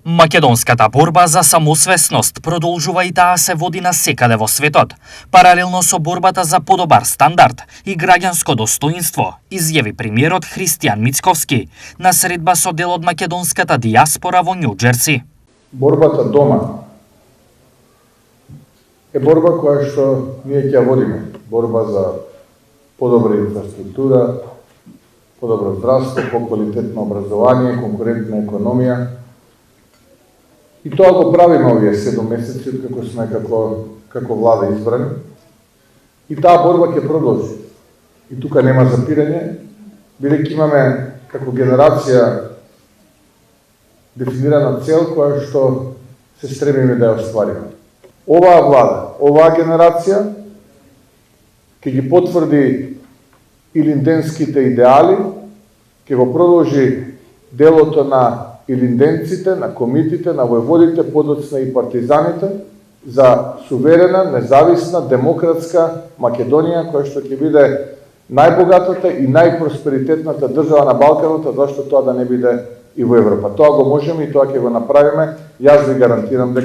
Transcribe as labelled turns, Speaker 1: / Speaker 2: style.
Speaker 1: Македонската борба за самосвесност продолжува и таа се води насекаде во светот, паралелно со борбата за подобар стандард и граѓанско достоинство, изјави премиерот Христијан Мицковски на средба со дел од македонската дијаспора во Њу Џерси.
Speaker 2: Борбата дома е борба која што ние ќе водиме. Борба за подобра инфраструктура, подобро здравство, поквалитетно образование, конкурентна економија. И тоа го правиме овие 7 месеци како сме како влада избрани. И таа борба ќе продолжи. И тука нема запирање, бидејќи имаме како генерација дефинирана цел која што се стремиме да ја оствариме. Оваа влада, оваа генерација ќе ги потврди илинденските идеали, ќе го продолжи делото на илинденците, на комитите, на војводите, подоцна и партизаните за суверена, независна, демократска Македонија, која што ќе биде најбогатата и најпросперитетната држава на Балканот, зашто тоа да не биде и во Европа. Тоа го можеме и тоа ќе го направиме. Јас ви гарантирам дека